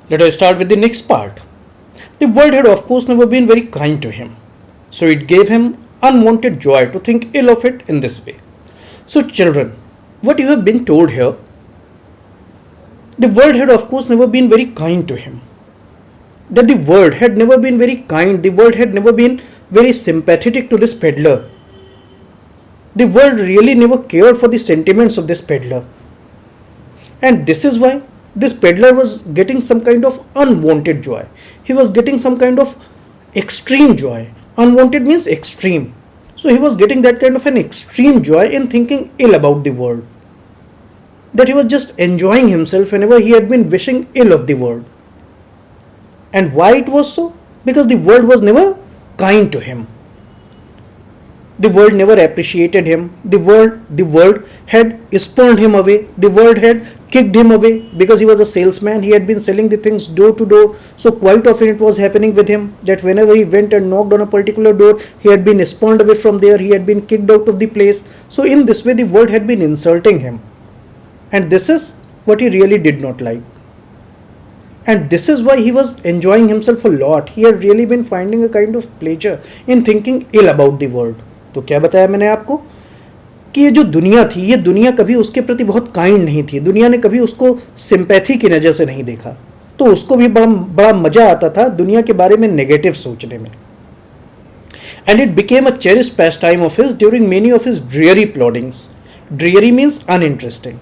Let us start with the next part. The world had, of course, never been very kind to him, so it gave him unwanted joy to think ill of it in this way. So, children, what you have been told here, the world had, of course, never been very kind to him. That the world had never been very kind, the world had never been very sympathetic to this peddler. The world really never cared for the sentiments of this peddler. And this is why this peddler was getting some kind of unwanted joy. He was getting some kind of extreme joy. Unwanted means extreme. So he was getting that kind of an extreme joy in thinking ill about the world. That he was just enjoying himself whenever he had been wishing ill of the world. And why it was so? Because the world was never kind to him. The world never appreciated him. The world had spurned him away. The world had kicked him away because he was a salesman. He had been selling the things door to door. So quite often it was happening with him that whenever he went and knocked on a particular door, he had been spurned away from there. He had been kicked out of the place. So in this way, the world had been insulting him. And this is what he really did not like. And this is why he was enjoying himself a lot. He had really been finding a kind of pleasure in thinking ill about the world. तो क्या बताया मैंने आपको कि ये जो दुनिया थी, ये दुनिया कभी उसके प्रति बहुत काइंड नहीं थी. दुनिया ने कभी उसको सिंपैथी की नज़र से नहीं देखा. तो उसको भी बड़ा बड़ा मजा आता था दुनिया के बारे में नेगेटिव सोचने में. And it became a cherished pastime of his during many of his dreary ploddings. Dreary means uninteresting.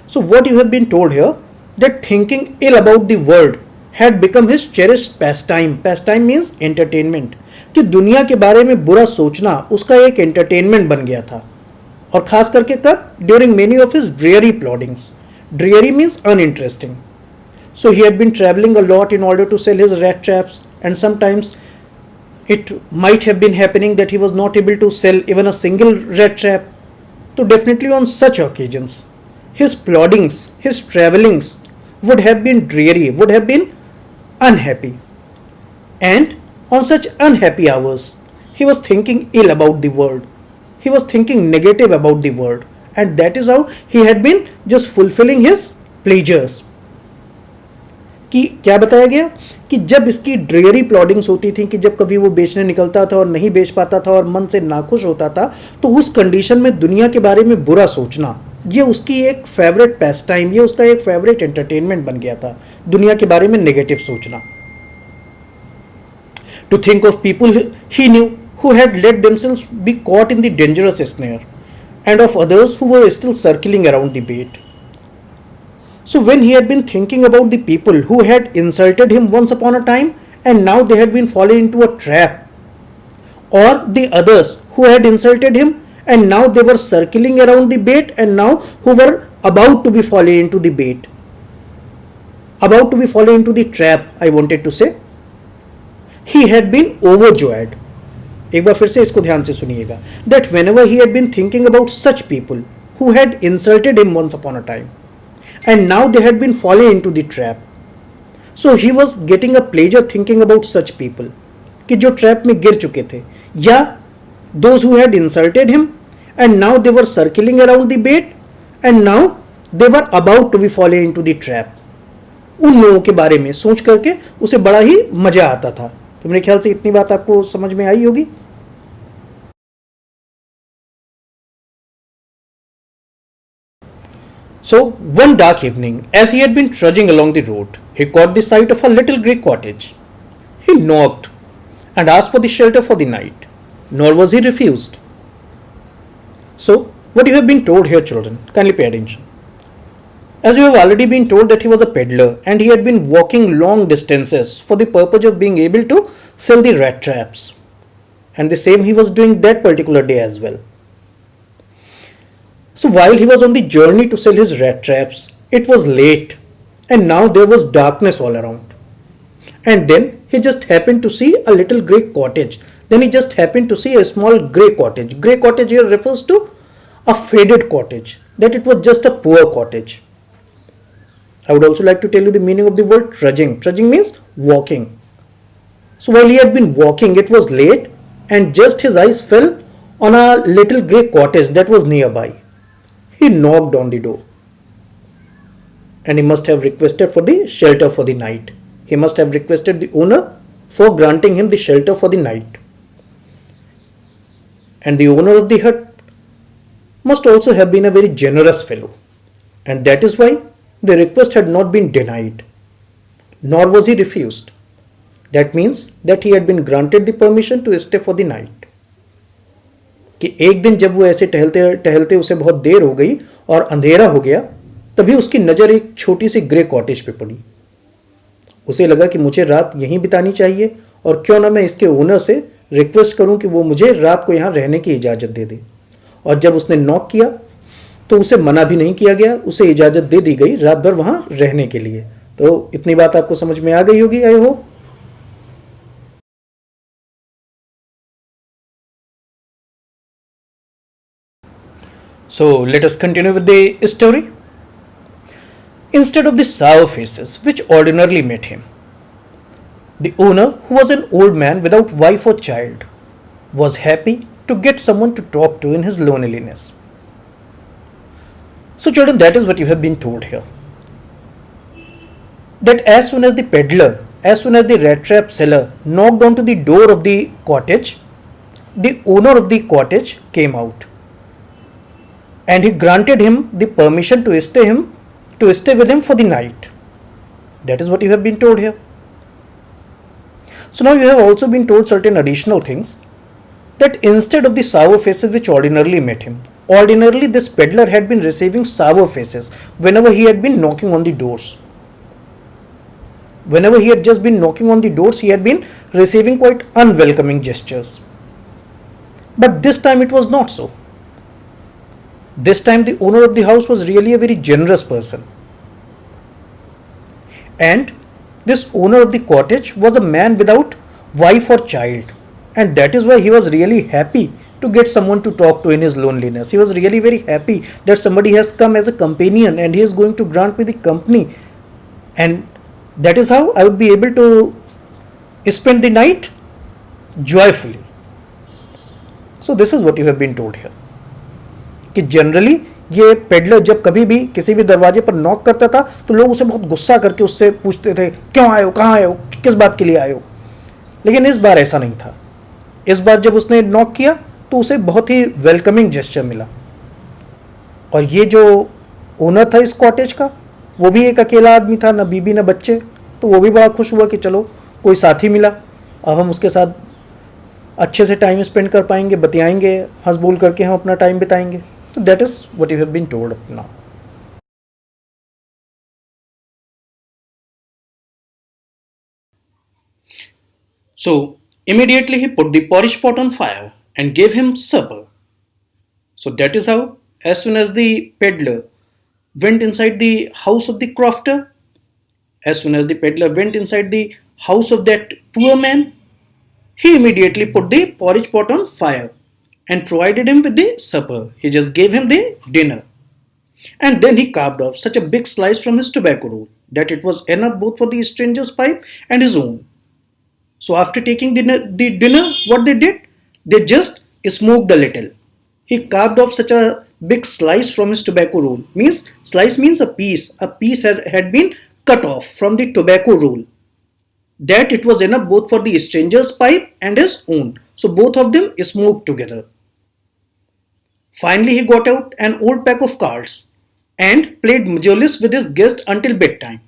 So what you have been told here, that thinking ill about the world had become his cherished pastime. Pastime means entertainment. कि दुनिया के बारे में बुरा सोचना उसका एक entertainment बन गया था. और खास करके कब? During many of his dreary ploddings. Dreary means uninteresting. So he had been travelling a lot in order to sell his rat traps and sometimes it might have been happening that he was not able to sell even a single rat trap. So definitely on such occasions, his ploddings, his travelings would have been dreary, would have been unhappy. And on such unhappy hours, he was thinking ill about the world. He was thinking negative about the world. And that is how he had been just fulfilling his pleasures. कि क्या बताया गया कि जब इसकी ड्रेयरी प्लॉडिंग्स होती थी कि जब कभी वो बेचने निकलता था और नहीं बेच पाता था और मन से नाखुश होता था, तो उस कंडीशन में दुनिया के बारे में बुरा सोचना ये उसकी एक फेवरेट पैस टाइम, ये उसका एक फेवरेट एंटरटेनमेंट बन गया था, दुनिया के बारे में नेगेटिव सोचना. To think of people he knew who had let themselves be caught in the dangerous snare, and of others who were still circling around the bait. So when he had been thinking about the people who had insulted him once upon a time and now they had been fallen into a trap, or the others who had insulted him and now they were circling around the bait and now who were about to be fallen into the bait, about to be fallen into the trap, I wanted to say, he had been overjoyed. एक बार फिर से इसको ध्यान से सुनिएगा. That whenever he had been thinking about such people who had insulted him once upon a time and now they had been fallen into the trap, so he was getting a pleasure thinking about such people कि जो trap में गिर चुके थे, या those who had insulted him and now they were circling around the bait and now they were about to be fallen into the trap. उन लोगों के बारे में सोच करके उसे बड़ा ही मजा आता था. तो मेरे ख्याल से इतनी बात आपको समझ में आई होगी. So, one dark evening, as he had been trudging along the road, he caught the sight of a little grey cottage. He knocked and asked for the shelter for the night, nor was he refused. So, what you have been told here, children, kindly pay attention. As you have already been told that he was a peddler and he had been walking long distances for the purpose of being able to sell the rat traps. And the same he was doing that particular day as well. So while he was on the journey to sell his rat traps, it was late and now there was darkness all around. And then he just happened to see a little grey cottage. Then he just happened to see a small grey cottage. Grey cottage here refers to a faded cottage, that it was just a poor cottage. I would also like to tell you the meaning of the word trudging. Trudging means walking. So while he had been walking, it was late and just his eyes fell on a little grey cottage that was nearby. He knocked on the door. and he must have requested for the shelter for the night. He must have requested the owner for granting him the shelter for the night. And the owner of the hut must also have been a very generous fellow, and that is why the request had not been denied, nor was he refused. That means that he had been granted the permission to stay for the night. कि एक दिन जब वो ऐसे टहलते टहलते उसे बहुत देर हो गई और अंधेरा हो गया, तभी उसकी नज़र एक छोटी सी ग्रे कॉटेज पे पड़ी. उसे लगा कि मुझे रात यहीं बितानी चाहिए और क्यों ना मैं इसके ओनर से रिक्वेस्ट करूं कि वो मुझे रात को यहाँ रहने की इजाज़त दे दे. और जब उसने नॉक किया तो उसे मना भी नहीं किया गया, उसे इजाज़त दे दी गई रात भर वहाँ रहने के लिए. तो इतनी बात आपको समझ में आ गई होगी, I hope. So let us continue with the story. Instead of the sour faces which ordinarily met him, the owner, who was an old man without wife or child, was happy to get someone to talk to in his loneliness. So, children, that is what you have been told here. That as soon as the peddler, as soon as the rat trap seller knocked onto the door of the cottage, the owner of the cottage came out and he granted him the permission to stay with him for the night. That is what you have been told here. So now you have also been told certain additional things, that instead of the sour faces which ordinarily met him, ordinarily this peddler had been receiving sour faces whenever he had been knocking on the doors. Whenever he had just been knocking on the doors, he had been receiving quite unwelcoming gestures. But this time it was not so. This time the owner of the house was really a very generous person. And this owner of the cottage was a man without wife or child. And that is why he was really happy to get someone to talk to in his loneliness. He was really very happy that somebody has come as a companion and he is going to grant me the company. And that is how I would be able to spend the night joyfully. So this is what you have been told here. कि generally ये peddler जब कभी भी किसी भी दरवाजे पर knock करता था तो लोग उसे बहुत गुस्सा करके उससे पूछते थे, क्यों आए हो, कहाँ आए हो, किस बात के लिए आए हो. लेकिन इस बार ऐसा नहीं था. इस बार जब उसने नॉक किया तो उसे बहुत ही वेलकमिंग जेस्चर मिला. और ये जो ओनर था इस कॉटेज का, वो भी एक अकेला आदमी था, ना बीबी ना बच्चे. तो वो भी बड़ा खुश हुआ कि चलो कोई साथी मिला, अब हम उसके साथ अच्छे से टाइम स्पेंड कर पाएंगे, बतियाएंगे, हंस बोल करके हम अपना टाइम बिताएंगे. So that is what you have been told up now. So immediately he put the porridge pot on fire and gave him supper. So that is how, as soon as the peddler went inside the house of the crofter, as soon as the peddler went inside the house of that poor man, he immediately put the porridge pot on fire and provided him with the supper. He just gave him the dinner. And then he carved off such a big slice from his tobacco roll that it was enough both for the stranger's pipe and his own. So after taking the dinner, what they did? They just smoked a little. He carved off such a big slice from his tobacco roll. Means slice means a piece. A piece had been cut off from the tobacco roll. That it was enough both for the stranger's pipe and his own. So both of them smoked together. Finally, he got out an old pack of cards and played Majolis with his guest until bedtime.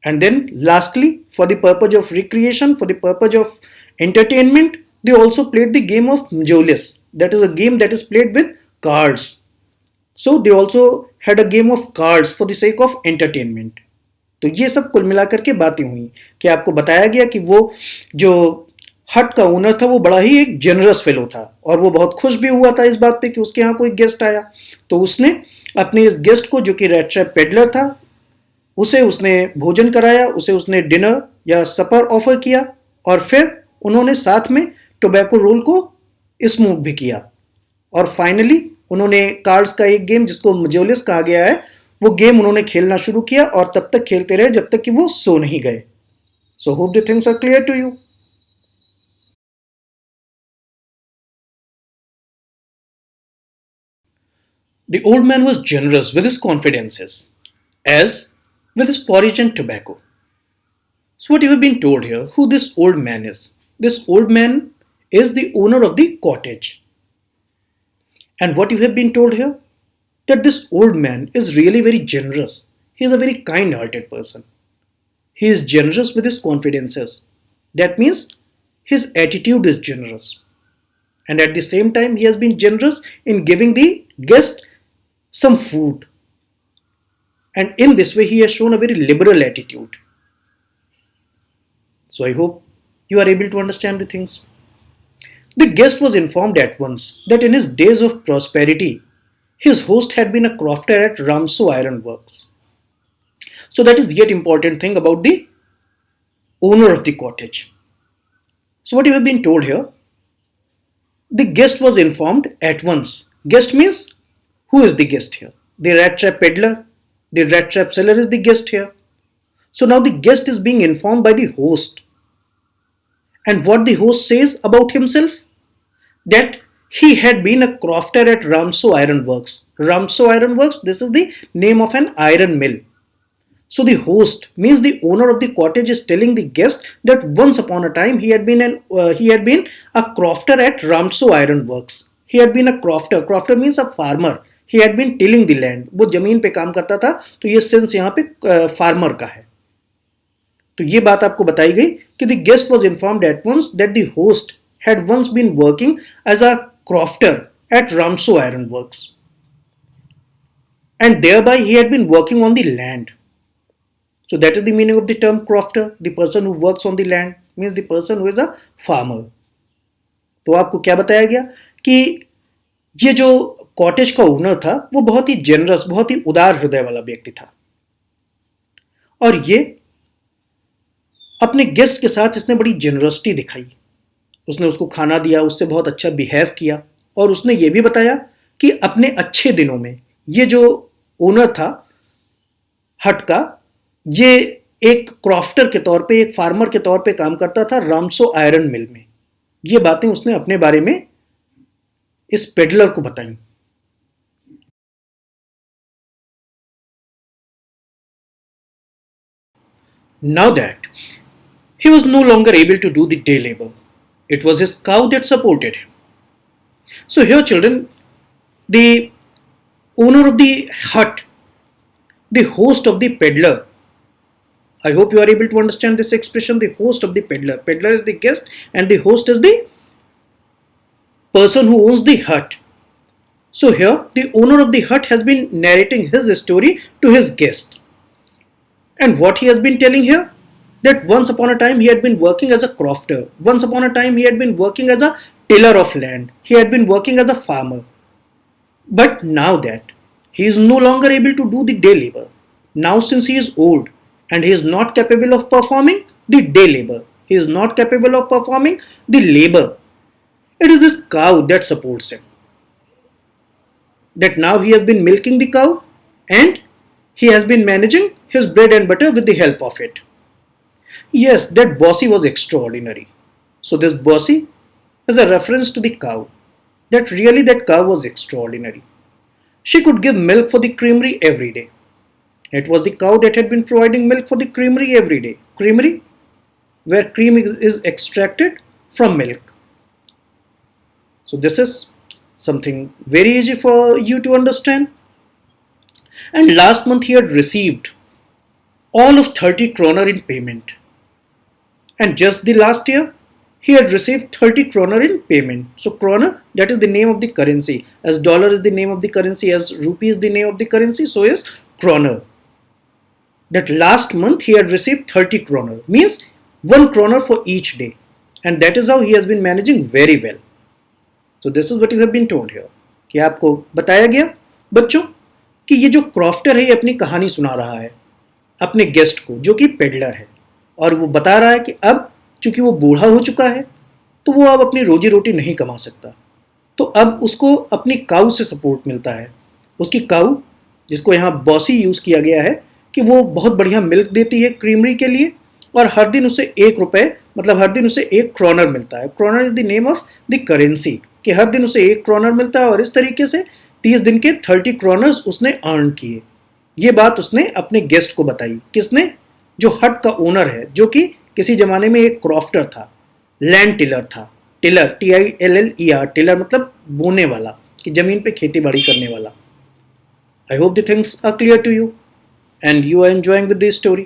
And then, lastly, for the purpose of recreation, for the purpose of entertainment, they also played the game of Majolis. That is a game that is played with cards. So, they also had a game of cards for the sake of entertainment. तो ये सब कुल मिलाकर के बातें हुई कि आपको बताया गया कि वो जो हट का ओनर था वो बड़ा ही एक जेनरस फेलो था और वो बहुत खुश भी हुआ था इस बात पे कि उसके यहाँ कोई गेस्ट आया. तो उसने अपने इस गेस्ट को, जो कि रेड ट्रैप पेडलर था, उसे उसने भोजन कराया, उसे उसने डिनर या सपर ऑफर किया और फिर उन्होंने साथ में टोबैको रोल को स्मोक भी किया. और फाइनली उन्होंने कार्ड्स का एक गेम जिसको मजोलिस कहा गया है, वो गेम उन्होंने खेलना शुरू किया और तब तक खेलते रहे जब तक कि वो सो नहीं गए. So hope the things are clear to you. The old man was generous with his confidences, as with his porridge and tobacco. So, what you have been told here, who this old man is? This old man is the owner of the cottage. And what you have been told here? That this old man is really very generous. He is a very kind hearted person. He is generous with his confidences. That means his attitude is generous. And at the same time, he has been generous in giving the guest some food. And in this way, he has shown a very liberal attitude. So I hope you are able to understand the things. The guest was informed at once that in his days of prosperity, his host had been a crofter at Ramso Iron Works. So that is yet important thing about the owner of the cottage. So what you have been told here, the guest was informed at once. Guest means who is the guest here? The rat trap peddler, the rat trap seller is the guest here. So now the guest is being informed by the host. And what the host says about himself? That he had been a crofter at Ramso Iron Works. Ramso Iron Works, this is the name of an iron mill. So the host means the owner of the cottage is telling the guest that once upon a time he had been a crofter at Ramso Iron Works. He had been a crofter. Crofter means a farmer. He had been tilling the land. वो जमीन पे काम करता था तो ये sense यहाँ पे फार्मर का है. तो ये बात आपको बताई गई कि the guest was informed at once that the host had once been working as a crofter at Ramso Iron Works. And thereby he had been working on the land. So that is the meaning of the term crofter. The person who works on the land means the person who is a farmer. तो आपको क्या बताया गया कि ये जो cottage का owner था वो बहुत ही जेनरस, बहुत ही उदार हृदय वाला व्यक्ति था. और ये अपने गेस्ट के साथ इसने बड़ी जेनरसिटी दिखाई. उसने उसको खाना दिया, उससे बहुत अच्छा बिहेव किया और उसने ये भी बताया कि अपने अच्छे दिनों में ये जो ओनर था हट का, ये एक क्रॉफ्टर के तौर पे, एक फार्मर के तौर पे काम करता था रामसो आयरन मिल में. ये बातें उसने अपने बारे में इस पेडलर को बताई. Now that he was no longer able to do the day labor, it was his cow that supported him. So here children, the owner of the hut, the host of the peddler, I hope you are able to understand this expression, the host of the peddler. Peddler is the guest and the host is the person who owns the hut. So here the owner of the hut has been narrating his story to his guest. And what he has been telling here? That once upon a time he had been working as a crofter. Once upon a time he had been working as a tiller of land. He had been working as a farmer. But now that he is no longer able to do the day labor, now since he is old and he is not capable of performing the day labor, he is not capable of performing the labor, it is his cow that supports him. That now he has been milking the cow and he has been managing his bread and butter with the help of it. Yes, that bossy was extraordinary. So this bossy is a reference to the cow. That really that cow was extraordinary. She could give milk for the creamery every day. It was the cow that had been providing milk for the creamery every day. Creamery, where cream is extracted from milk. So this is something very easy for you to understand. And last month he had received all of 30 kroner in payment. And just the last year, he had received 30 kroner in payment. So kroner, that is the name of the currency. As dollar is the name of the currency, as rupee is the name of the currency, so is kroner. That last month he had received 30 kroner, means 1 kroner for each day. And that is how he has been managing very well. So this is what you have been told here. कि आपको बताया गया बच्चों कि ये जो crofter है ये अपनी कहानी सुना रहा है अपने गेस्ट को जो कि पेडलर है, और वो बता रहा है कि अब चूंकि वो बूढ़ा हो चुका है तो वो अब अपनी रोजी रोटी नहीं कमा सकता, तो अब उसको अपनी काऊ से सपोर्ट मिलता है. उसकी काऊ, जिसको यहाँ बॉसी यूज़ किया गया है, कि वो बहुत बढ़िया मिल्क देती है क्रीमरी के लिए और हर दिन उसे 1 रुपये, मतलब हर दिन उसे 1 क्रोनर मिलता है. Kroner is the name of the currency, कि हर दिन उसे 1 क्रोनर मिलता है और इस तरीके से 30 दिन के 30 क्रोनर्स उसने अर्न किए. ये बात उसने अपने गेस्ट को बताई। किसने? जो हट का ओनर है, जो कि किसी जमाने में एक क्रॉफ्टर था, लैंड टिलर था। टिलर, TILLER, टिलर मतलब बोने वाला, कि जमीन पे खेती बाड़ी करने वाला। I hope the things are clear to you and you are enjoying with this story.